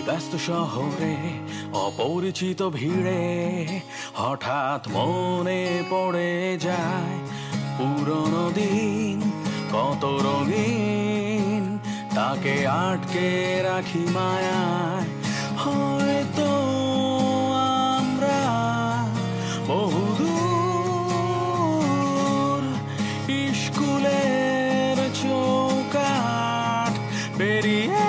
ব্যস্ত শহরে অপরিচিত ভিড়ে হঠাৎ মনে পড়ে যায় পুরনো দিন, কত রঙিন তাকে আটকে রাখি মায়ায়। হয়তো আমরা বহুদূর স্কুলের চৌকাঠ পেরিয়ে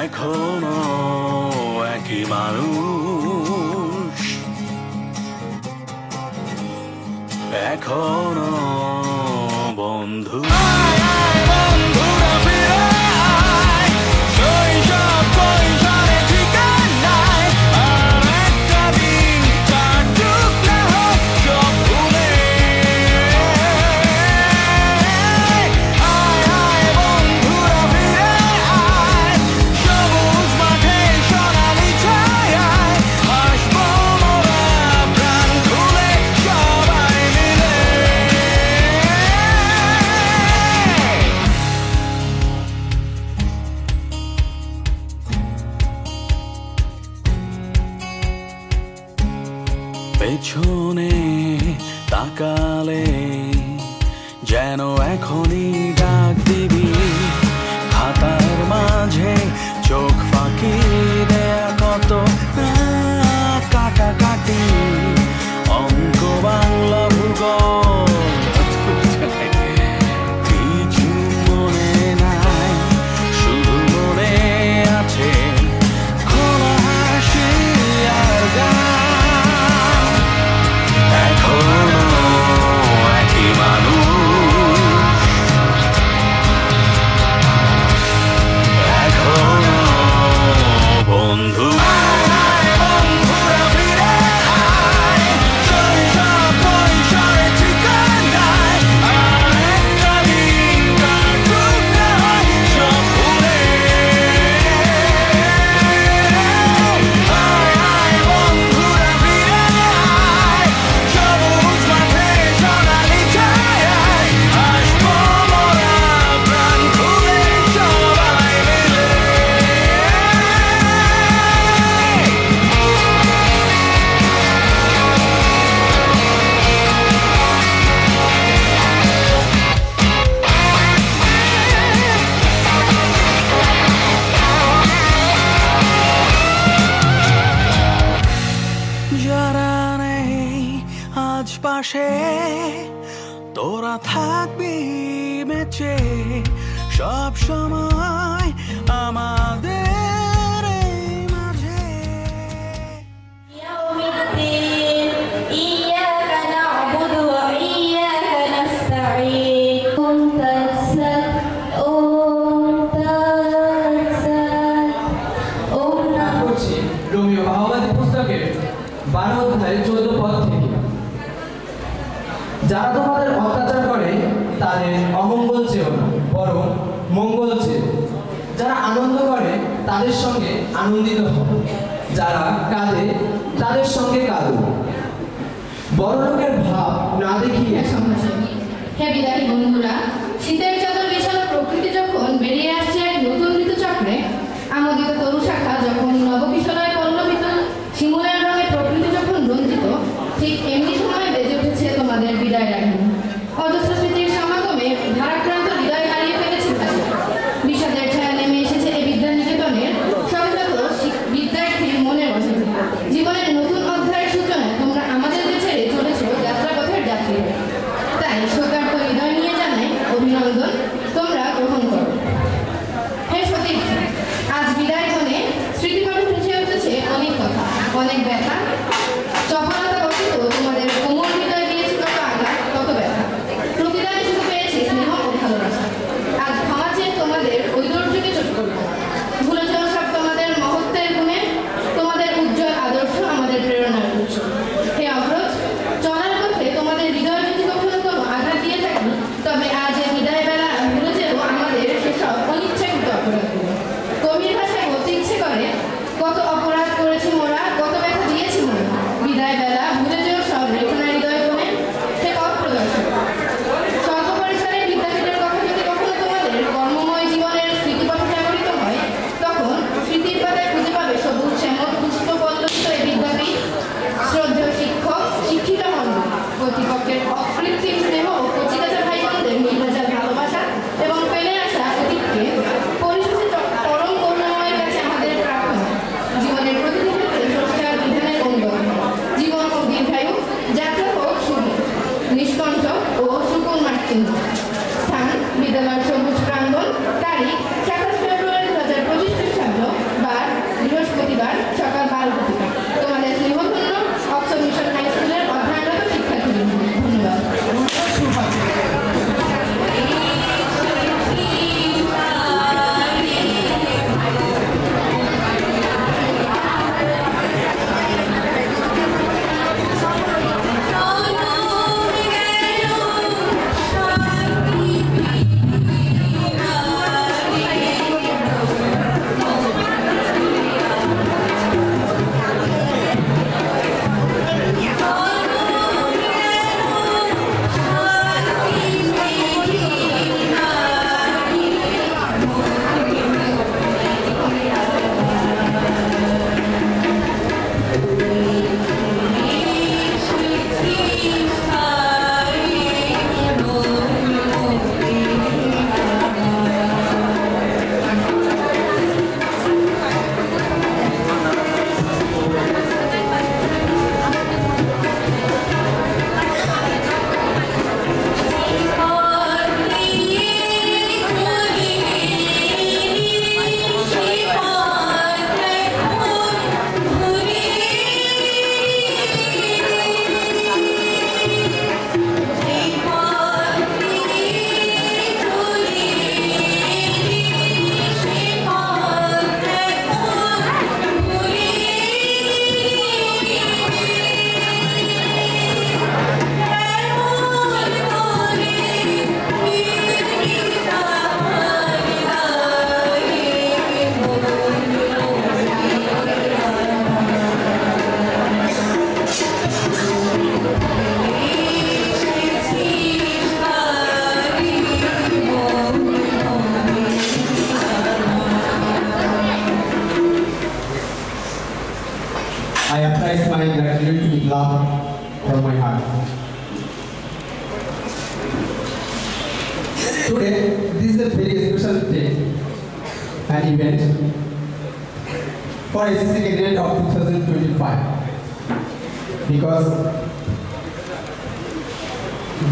এখনো একই মানুষ, এখনো বন্ধু। বন্ধুরা ফিরে আয়, শৈশব কৈশোরে ঠিকানায়, আর একটা দিন কাটুক না হোক সব ভুলে। আয় আয় বন্ধুরা ফিরে আয়, সবুজ মাঠে সোনালি ছায়ায়, হাসবো মোরা প্রাণ খুলে সবাই মিলে। পেছনে তাকালে যেন এখনই ডাক দিবি, খাতার মাঝে চোখ ফাঁকি দেয়া কত কাটাকাটি, অঙ্ক বাংলা ভূগোল কিছু মনে নাই, শুধু মনে আছে খোলা হাসি আর গান। এখনো একই মানুষ, এখনো বন্ধু। বন্ধুরা ফিরে আয়, শৈশব কৈশোরে ঠিকানায়, আর একটা দিন কাটুক না হয় সব ভুলে। আয় আয় বন্ধুরা ফিরে আয়, সবুজ মাঠে সোনালি ছায়ায়, হাসবো মোরা প্রাণ খুলে সবাই মিলে। যারা নেই আজ পাশে, তোরা থাকবি বেঁচে সব সময় আমাদের এই মাঝে। يوم الدين إياك نعبد وإياك نستعين أنت السد أنت السد পাঠ করছি রোমিও ভাওবাদী পুস্তকের 12 অধ্যায় 14 পদ থেকে। যারা তোমাদের অত্যাচার করে তাদের অমঙ্গল চেও না, বরং মঙ্গল চেও। যারা আনন্দ করে তাদের সঙ্গে আনন্দিত হও, যারা কাঁদে তাদের সঙ্গে কাঁদো। বড় লোকের ভাব না দেখিয়ে হে বিদায়ী বন্ধুরা, শীতের চাদর বিছানো প্রকৃতি যখন বেরিয়ে আসছে এক নতুন ঋতুচক্রে, আমোদিত তরু শাখা যখন নবকিশোরায় পল্লবিত, শিমুলের রঙে প্রকৃতি যখন রঞ্জিত, ঠিক এমনি সময় বেজে উঠেছে তোমাদের বিদায় রাখি। অজস্র স্মৃতির সমাগমে ধারাক্রান্ত হৃদয় হারিয়ে ফেলেছে ভাষা। বিষাদের ছায়া নেমে এসেছে এই বিদ্যানিকেতনের শত শত বিদ্যার্থীর মনের বসতে। জীবনের নতুন অধ্যায়ের সূচনায় তোমরা আমাদের ছেড়ে চলেছ যাত্রাপথের যাত্রী। তাই শোকার্ত হৃদয় নিয়ে জানাই অভিনন্দন, তোমরা গ্রহণ করো। হে সতীর্থ, আজ বিদায় বনে স্মৃতিপটে ভেসে উঠেছে অনেক কথা, অনেক ব্যথা। চপলতা বসত তোমাদের কোমল হৃদয় দিয়েছে কত আঘাত, কত ব্যথা। প্রতিদানে শুধু পেয়েছি স্নেহ ও ভালোবাসা। আজ ক্ষমা চেয়ে তোমাদের ঐশ্বর্যকে ছোট করবো। ভুলে যাও সব তোমাদের মহত্বের গুণে, তোমাদের উজ্জ্বল আদর্শ আমাদের প্রেরণার উৎস। হে অগ্রজ, চলার পথে তোমাদের হৃদয় যদি কখনো কোনো আঘাত দিয়ে থাকি, তবে আজ এই বিদায় বেলা ভুলে যাবো আমাদের সেসব অনিচ্ছাকৃত অপরাধগুলো। কবির ভাষায় বলতে ইচ্ছে করে, কত অপরাধ করেছি মোরা, কত ব্যথা দিয়েছি মোরা। বিদায় বেলা ভুলে যেও সব রেখনা হৃদয় কোণে। হে পথ প্রদর্শক, সর্বপরিসরে বিদ্যাপীঠের কথা যদি কখনো তোমাদের কর্মময় জীবনের স্মৃতিপথে জাগরিত হয়, love from my heart. Today, this is a very special day, an event for SSC candidate of 2025, because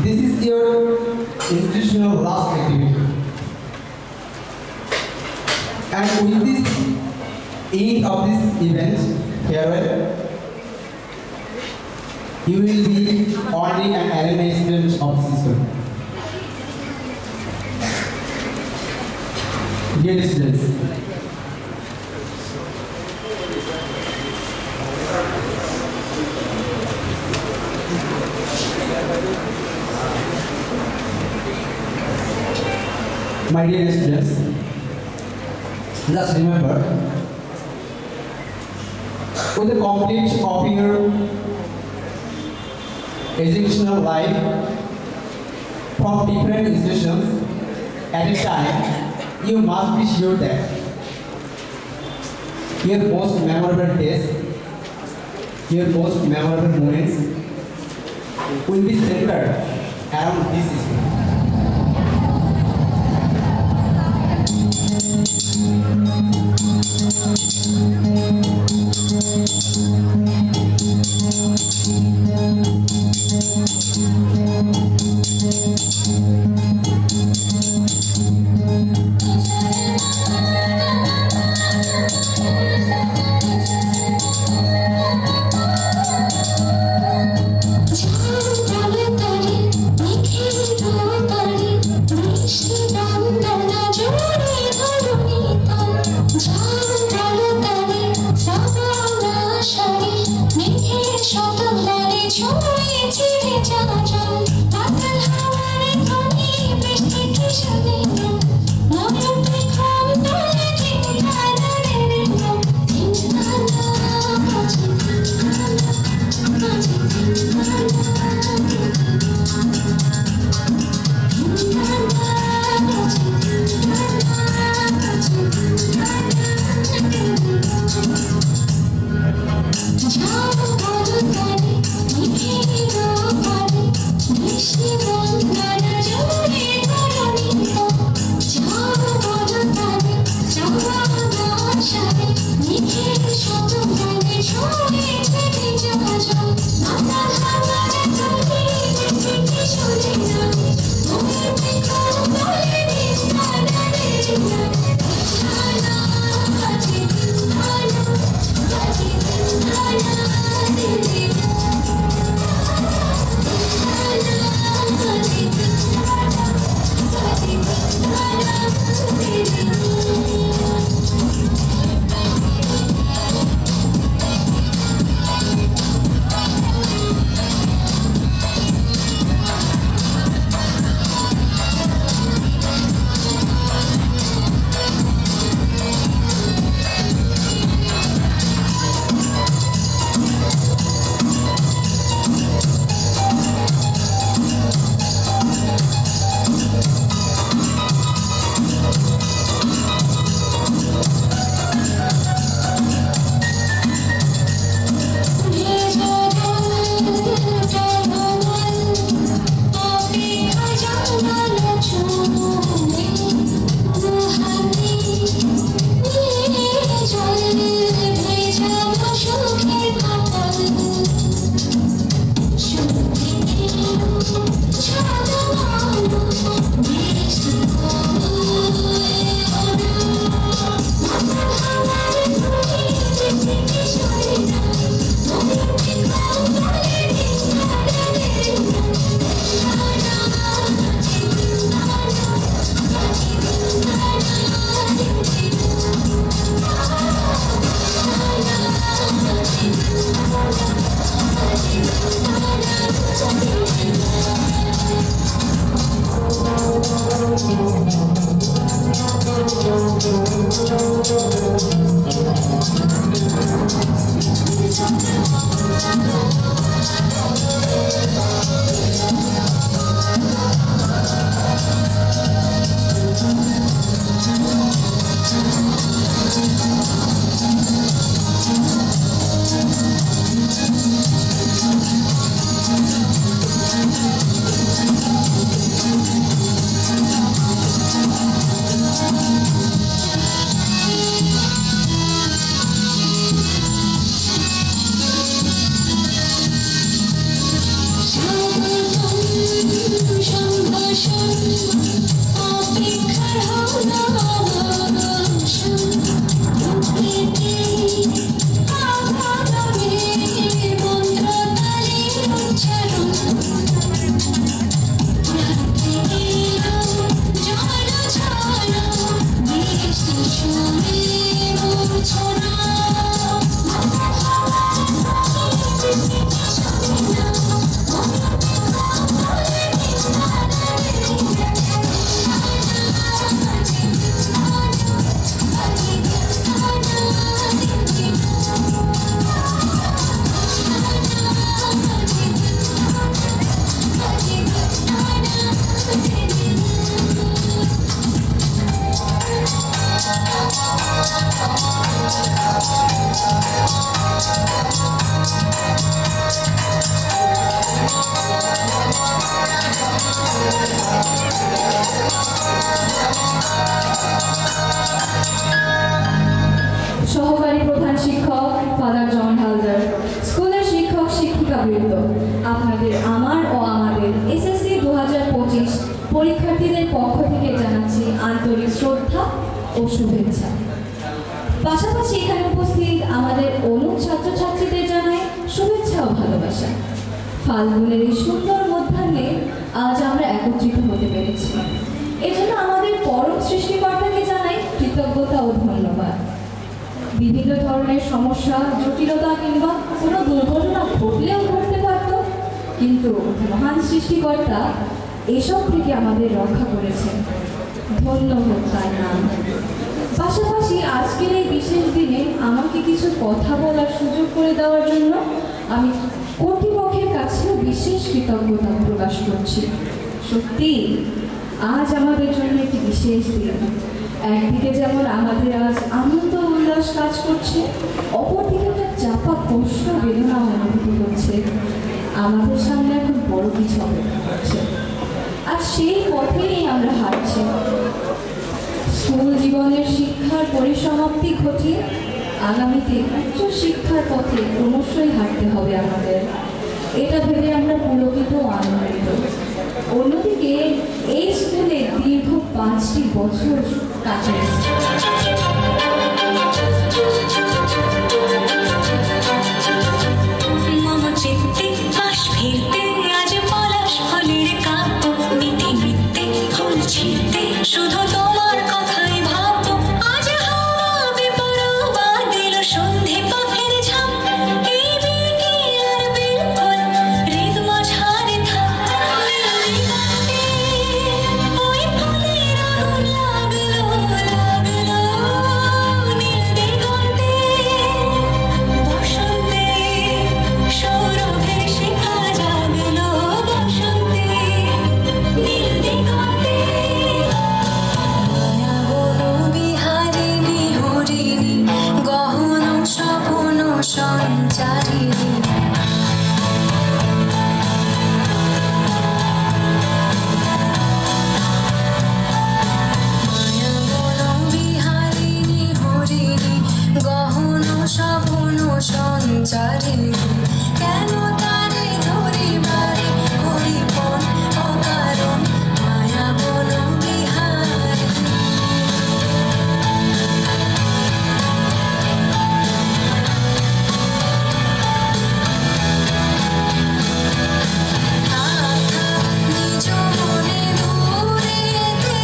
this is your institutional last activity, and with this end of this event, farewell, you will be only an alumni student of the system. Dear students, my dear students, just remember, with the complete of your educational life from different institutions at a time, you must be sure that your most memorable days, your most memorable moments will be centered around this school. Shut up, সহকারী প্রধান শিক্ষক father জন হালদার, স্কুলের শিক্ষক শিক্ষিকাবৃন্দ, আপনাদের আমার ও আমাদের SSC 2025 পরীক্ষার্থীদের পক্ষ থেকে জানাচ্ছি আন্তরিক শ্রদ্ধা ও শুভেচ্ছা। পাশাপাশি এখানে উপস্থিত আমাদের অনুপ ছাত্রছাত্রীদের জানাই শুভেচ্ছা ও ভালোবাসা। ফাল্গুনের এই সুন্দর মধ্যাহ্নে আজ আমরা একত্রিত হতে পেরেছি, এজন্য আমাদের পরম সৃষ্টিকর্তাকে জানাই কৃতজ্ঞতা ও ধন্যবাদ। বিভিন্ন ধরনের সমস্যা, জটিলতা কিংবা কোনো দুর্ঘটনা ঘটলেও ঘটতে পারত, কিন্তু মহান সৃষ্টিকর্তা এসব থেকে আমাদের রক্ষা করেছেন। ধন্য হোক তার নাম। পাশাপাশি আজকের এই বিশেষ দিনে আমাকে কিছু কথা বলার সুযোগ করে দেওয়ার জন্য আমি কর্তৃপক্ষের কাছেও বিশেষ কৃতজ্ঞতা প্রকাশ করছি। সত্যি আজ আমাদের জন্য একটি বিশেষ দিন। একদিকে যেমন আমাদের আজ আনন্দ উল্লাস কাজ করছে, অপরদিকে একটা চাপা কষ্ট বেদনা অনুভূতি হচ্ছে। আমাদের সামনে এখন বড় কিছু অপেক্ষা করছে, আর সেই পথেই আমরা হাঁটছি। স্কুল জীবনের শিক্ষার পরিসমাপ্তি ঘটিয়ে আগামীতে উচ্চ শিক্ষার পথে ক্রমশই হাঁটতে হবে আমাদের। এটা ভেবে আমরা পুলকিত ও আনন্দিত। অন্যদিকে এই স্কুলে দীর্ঘ 5টি বছর কাটিয়েছে। শুধু তোমার কথাই ভাববো, আজ হাওয়া বেপরোয়া দিল সন্ধে পথের ঝাঁপ। এই দিকে আর বিলকুল হৃদ মাঝারে থাক, ওই ফুলের আগুন লাগলো লাগলো নীল দিগন্তে। বসন্তে সৌরভের শিখা জাগলো, বসন্তে নীল দিগন্তে। গহন স্বপ্ন সঞ্চারিণী, বিহারিণী হরিণী গহন স্বপ্ন সঞ্চারিণী। কেন তারে ধরিবারে হরিপন অকারণ মায়া বন বিহারিণী। নিজ মনে দূরেতে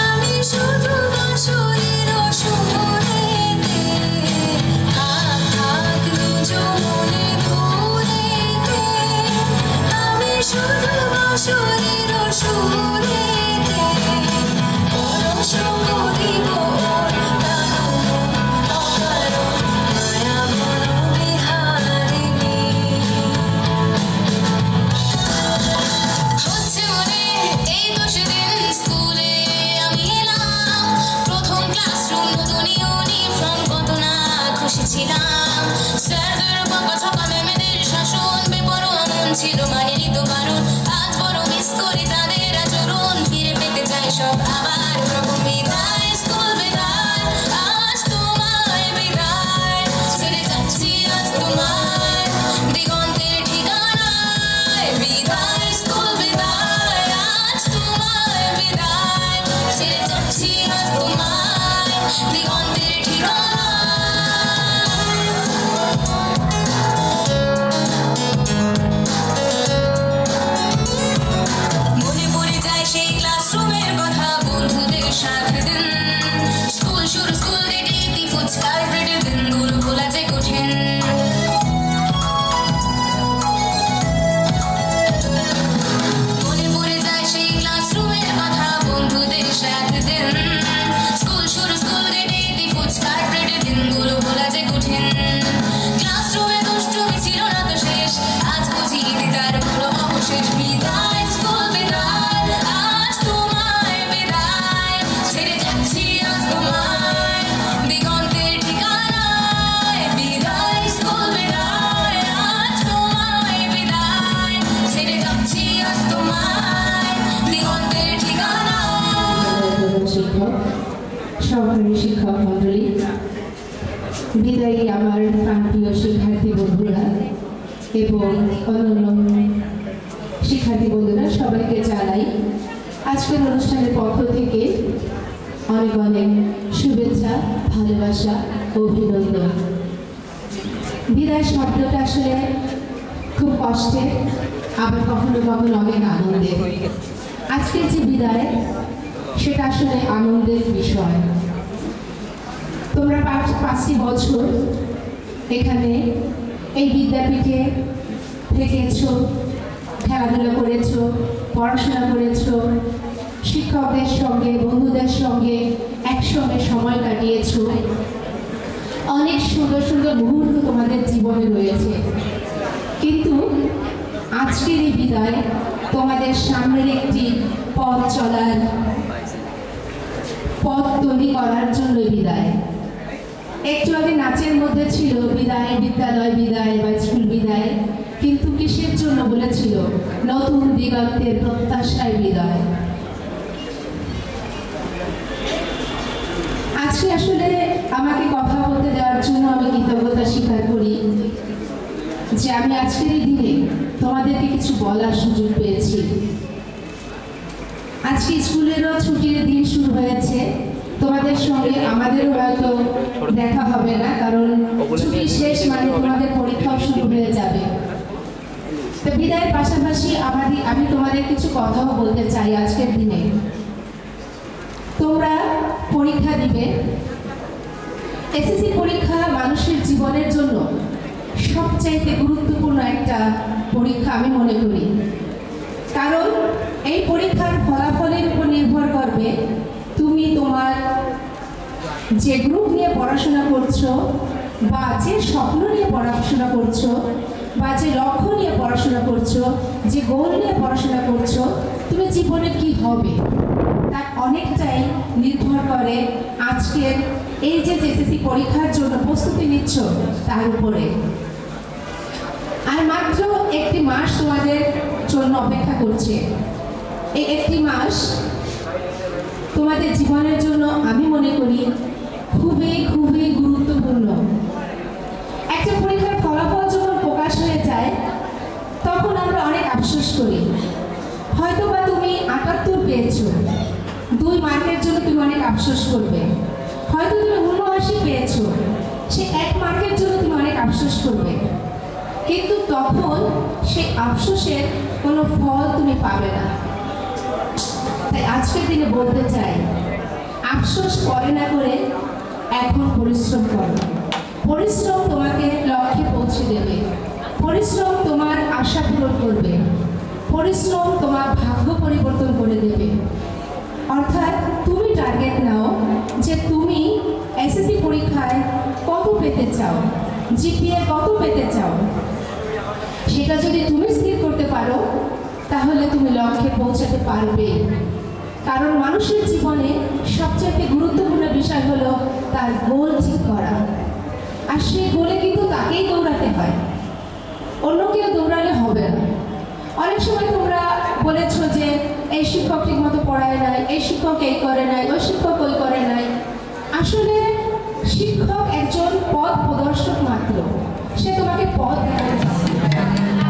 আমি শুধু বাঁশরীর সুরেতে। থাক নিজ মনে দূরেতে আমি শুধু বাঁশরীর সুরেতে। পরশ করিব ওর কারণ অকারণ মায়া বন বিহারিণী। হচ্ছে মনে এই 10 দিন স্কুলে আমি এলাম, প্রথম ক্লাসরুম নতুন ইউনিফর্ম, কত না খুশি ছিলাম। স্যারদের বকা ঝকা ম্যামেদের শাসন, বেপরোয়া মন ছিল মানেনি তো কারণ। আজ বড় মিস করি তাদের আচরণ, ফিরে পেতে চাই সব আবার প্রথম বিদায়। স্কুল বিদায়, আজ তোমায় বিদায়, ছেড়ে যাচ্ছি আজ তোমায় দিগন্তের ঠিকানায়। বিদায় স্কুল বিদায়, আজ অভিভাবক মণ্ডলী, বিদায়ী আমার প্রান্তীয় শিক্ষার্থী বন্ধুরা এবং অন্যান্য শিক্ষার্থী বন্ধুরা, সবাইকে জানাই আজকের অনুষ্ঠানের পক্ষ থেকে অনেক অনেক শুভেচ্ছা, ভালোবাসা, অভিনন্দন। বিদায় শব্দটা আসলে খুব কষ্টের, আবার কখনো কখনো অনেক আনন্দের। আজকের যে বিদায়, সেটা আসলে আনন্দের বিষয়। তোমরা 5টি বছর এখানে এই বিদ্যাপীঠে থেকেছ, খেলাধুলা করেছ, পড়াশোনা করেছ, শিক্ষকদের সঙ্গে, বন্ধুদের সঙ্গে একসঙ্গে সময় কাটিয়েছ। অনেক সুন্দর সুন্দর মুহূর্ত তোমাদের জীবনে রয়েছে, কিন্তু আজকের এই বিদায় তোমাদের সামনের একটি পথ চলার, পথ তৈরি করার জন্য বিদায়। একটু আগে নাচের মধ্যে ছিল বিদায়, বিদ্যালয় বিদায় বা স্কুল বিদায়, কিন্তু কিসের জন্য বলেছিল? নতুন দিগন্তের প্রত্যাশায় বিদায়। আজকে আসলে আমাকে কথা বলতে দেওয়ার জন্য আমি কৃতজ্ঞতা স্বীকার করি যে আমি আজকের এই দিনে তোমাদেরকে কিছু বলার সুযোগ পেয়েছি। আজকে স্কুলেরও ছুটির দিন শুরু হয়েছে, তোমাদের সঙ্গে আমাদেরও হয়তো দেখা হবে না, কারণ ছুটি শেষ মানে তোমাদের পরীক্ষাও শুরু হয়ে যাবে। তো বিদায়ের পাশাপাশি আমি তোমাদের কিছু কথাও বলতে চাই। আজকের দিনে তোমরা পরীক্ষা দিবে। এসএসসি পরীক্ষা মানুষের জীবনের জন্য সবচাইতে গুরুত্বপূর্ণ একটা পরীক্ষা আমি মনে করি, কারণ এই পরীক্ষার ফলাফলের উপর নির্ভর করবে তুমি তোমার যে গ্রুপ নিয়ে পড়াশোনা করছো, বা যে স্বপ্ন নিয়ে পড়াশোনা করছো, বা যে লক্ষ্য নিয়ে পড়াশোনা করছো, যে গোল নিয়ে পড়াশোনা করছো, তুমি জীবনে কি হবে তার অনেকটাই নির্ভর করে আজকের এই যে এসএসসি পরীক্ষার জন্য প্রস্তুতি নিচ্ছ তার উপরে। আর মাত্র একটি মাস তোমাদের জন্য অপেক্ষা করছে। এই একটি মাস তোমাদের জীবনের জন্য আমি মনে করি খুবই খুবই গুরুত্বপূর্ণ। একটা পরীক্ষার ফলাফল যখন প্রকাশ হয়ে যায় তখন আমরা অনেক আফসোস করি। হয়তো বা তুমি 78 পেয়েছো, 2 মার্কের জন্য তুমি অনেক আফসোস করবে। হয়তো তুমি 79 পেয়েছো, সে 1 মার্কের জন্য তুমি অনেক আফসোস করবে, কিন্তু তখন সেই আফসোসের কোনো ফল তুমি পাবে না। তাই আজকের দিনে বলতে চাই, আফসোস পরে না করে এখন পরিশ্রম করো। পরিশ্রম তোমাকে লক্ষ্যে পৌঁছে দেবে, পরিশ্রম তোমার আশা পূরণ করবে, পরিশ্রম তোমার ভাগ্য পরিবর্তন করে দেবে। অর্থাৎ তুমি টার্গেট নাও যে তুমি এসএসসি পরীক্ষায় কত পেতে চাও, জিপিএ কত পেতে চাও। সেটা যদি তুমি স্থির করতে পারো তাহলে তুমি লক্ষ্যে পৌঁছাতে পারবে। কারণ মানুষের জীবনে সবচেয়ে গুরুত্বপূর্ণ বিষয় হলো তার গোল ঠিক করা, আর সেই গোলে কিন্তু তাকেই দৌড়াতে হয়, অন্য কেউ দৌড়ালে হবে না। অনেক সময় তোমরা বলেছো যে এই শিক্ষক ঠিক মতো পড়ায় নাই, এই শিক্ষক এই করে নাই, ওই শিক্ষক ওই করে নাই। আসলে শিক্ষক একজন পথ প্রদর্শক মাত্র, সে তোমাকে পথ দেখাতে না।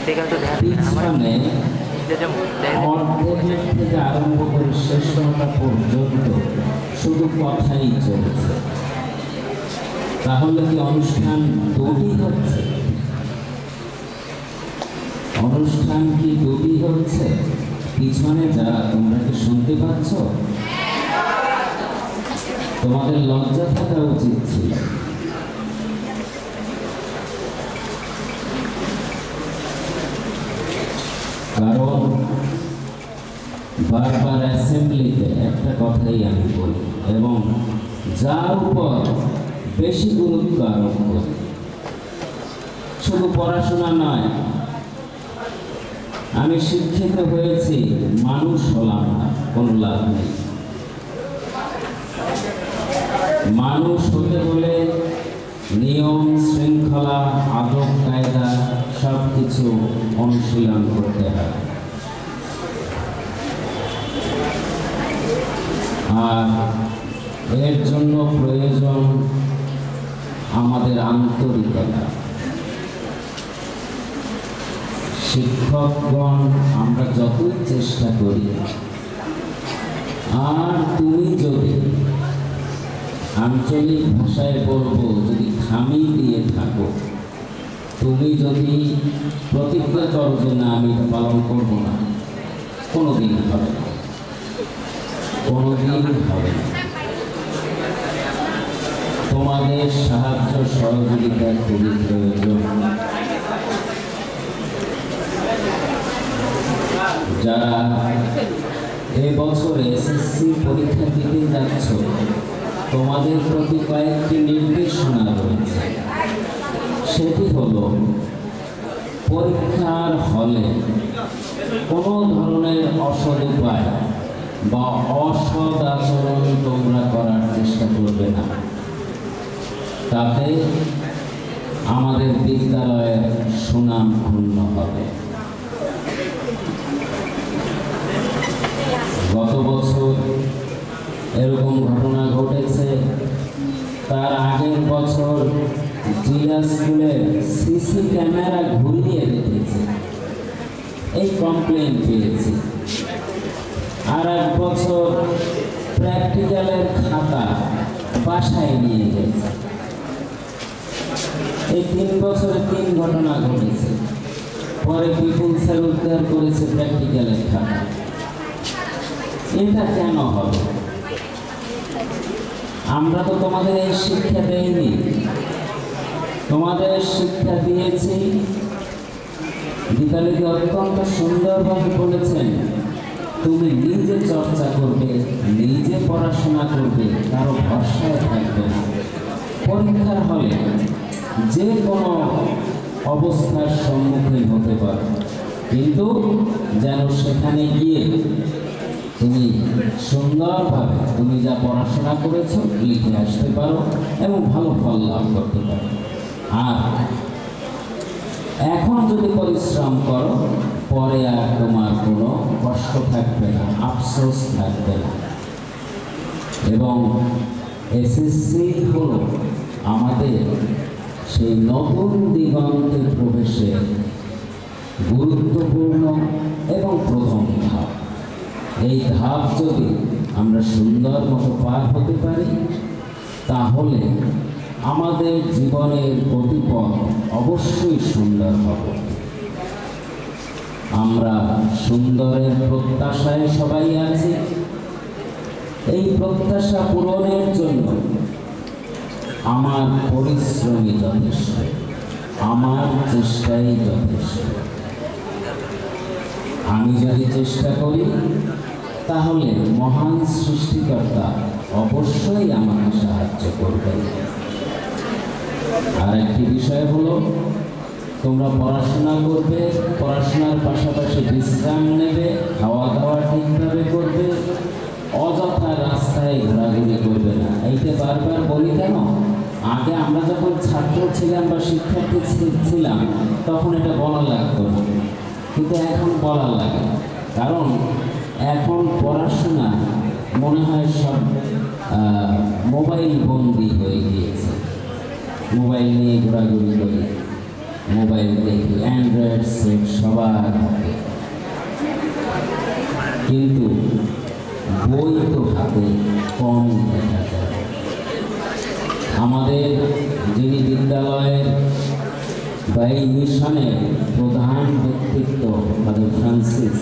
পিছনে অর্ধেক থেকে আরম্ভ করে শেষটা পর্যন্ত শুধু কথাই চলছে। তাহলে কি অনুষ্ঠান দুটি হচ্ছে? অনুষ্ঠান কি দুটি হচ্ছে? পিছনে যারা, তোমরা কি শুনতে পাচ্ছ? তোমাদের লজ্জা থাকা উচিত ছিল। কারণ বারবার অ্যাসেম্বলিতে একটা কথাই আমি বলি এবং যার উপর বেশি গুরুত্ব আরোপ করি, শুধু পড়াশোনা নয়, আমি শিক্ষিত হয়েছি, মানুষ হলাম না, কোনো লাভ নেই। মানুষ হতে হলে নিয়ম শৃঙ্খলা আদব কায়দা সব কিছু অনুশীলন করতে হয়। আর এর জন্য প্রয়োজন আমাদের আন্তরিকতা। শিক্ষকগণ আমরা যতই চেষ্টা করি, আর তুমি যদি আঞ্চলিক ভাষায় বলবো, যদি খামি দিয়ে থাকো, তুমি যদি প্রতিজ্ঞা করো যে না আমি এটা পালন করবো না, কোনোদিন হবে না, কোনোদিন হবে না। তোমাদের সাহায্য সহযোগিতা খুবই প্রয়োজন। যারা এবছর এসএসসি পরীক্ষা দিতে যাচ্ছ, তোমাদের প্রতি কয়েকটি নির্দেশনা রয়েছে। সেটি হলো পরীক্ষার হলে কোনো ধরনের অসদুপায় বা অসৎ আচরণ তোমরা করার চেষ্টা করবে না। তাতে আমাদের বিদ্যালয়ের সুনাম ক্ষুণ্ণ হবে। গত বছর এরকম ঘটনা ঘটেছে। তার আগের বছর জিলা স্কুলে সিসি ক্যামেরা ঘুরিয়ে রেখেছে, এই কমপ্লেন পেয়েছি। আর এক বছর প্র্যাকটিক্যালের খাতা বাসায় নিয়ে গেছে। এই 3 বছরে 3 ঘটনা ঘটেছে। পরে বিপুল স্যার উদ্ধার করেছে প্র্যাকটিক্যালের খাতা। এটা কেন হবে? আমরা তো তোমাদের এই শিক্ষা দেইনি, তোমাদের শিক্ষা দিয়েছি। দীপালিদি অত্যন্ত সুন্দরভাবে বলেছেন, তুমি নিজে চর্চা করবে, নিজে পড়াশোনা করবে, কারো ভরসায় থাকবে না। পরীক্ষার হলে যে কোনো অবস্থার সম্মুখীন হতে পারো, কিন্তু যেন সেখানে গিয়ে তুমি সুন্দরভাবে তুমি যা পড়াশোনা করেছো লিখে আসতে পারো এবং ভালো ফল লাভ করতে পারো। আর এখন যদি পরিশ্রম করো, পরে আর তোমার কোনো কষ্ট থাকবে না, আফসোস থাকবে না। এবং এসএসসি হলো আমাদের সেই নতুন দিগন্তে প্রবেশের গুরুত্বপূর্ণ এবং প্রথম ধাপ। এই ধাপ যদি আমরা সুন্দর মতো পার হতে পারি, তাহলে আমাদের জীবনের গতিপথ অবশ্যই সুন্দর হবে। আমরা সুন্দরের প্রত্যাশায় সবাই আছি। এই প্রত্যাশা পূরণের জন্য আমার পরিশ্রমই যথেষ্ট, আমার চেষ্টাই যথেষ্ট। আমি যদি চেষ্টা করি, তাহলে মহান সৃষ্টিকর্তা অবশ্যই আমাকে সাহায্য করবেন। আর একটি বিষয় হলো, তোমরা পড়াশোনা করবে, পড়াশোনার পাশাপাশি বিশ্রাম নেবে, খাওয়া দাওয়া ঠিকভাবে করবে, অযথা রাস্তায় ঘোরাঘুরি করবে না। এইটা বারবার বলি কেন? আগে আমরা যখন ছাত্র ছিলাম বা শিক্ষার্থী ছিলাম, তখন এটা বলা লাগতো না, কিন্তু এখন বলা লাগে। কারণ এখন পড়াশোনা মনে হয় সব মোবাইল বন্দি হয়ে গিয়েছে। মোবাইল নিয়ে ঘোরাঘুরি করি, মোবাইল দেখি, অ্যান্ড্রয়েড সেট সবার হাতে, কিন্তু বই তো হাতে কম দেখা যায়। আমাদের যিনি বিদ্যালয়ের বা এই মিশনের প্রধান ব্যক্তিত্ব ফাদার ফ্রান্সিস,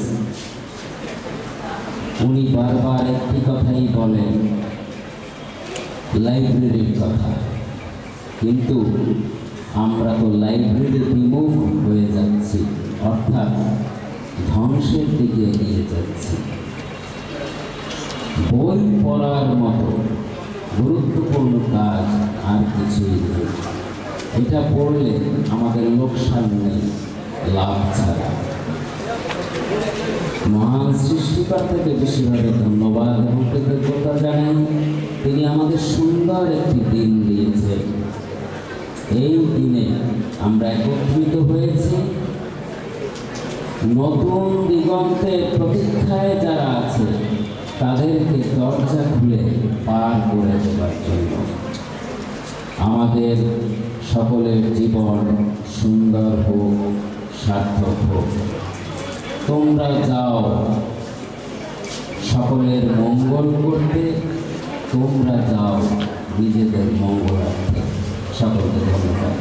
উনি বারবার একটি কথাই বলেন, লাইব্রেরির কথা। কিন্তু আমরা তো লাইব্রেরি বিমুখ হয়ে যাচ্ছি, অর্থাৎ ধ্বংসের দিকে এগিয়ে যাচ্ছি। বই পড়ার মতো গুরুত্বপূর্ণ কাজ আর কিছুই নেই। এটা পড়লে আমাদের লোকসান নেই, লাভ ছাড়া। মহান সৃষ্টিকর্তাকে বেশিভাবে ধন্যবাদ এবং কৃতজ্ঞতা জানাই। তিনি আমাদের সুন্দর একটি দিন দিয়েছেন। এই দিনে আমরা একত্রিত হয়েছি নতুন দিগন্তের প্রতীক্ষায় যারা আছে তাদেরকে দরজা খুলে পার করে দেওয়ার জন্য। আমাদের সকলের জীবন সুন্দর হোক, সার্থক হোক। তোমরা যাও সকলের মঙ্গল করতে, তোমরা যাও নিজেদের মঙ্গলার্থে। সকলকে ধন্যবাদ।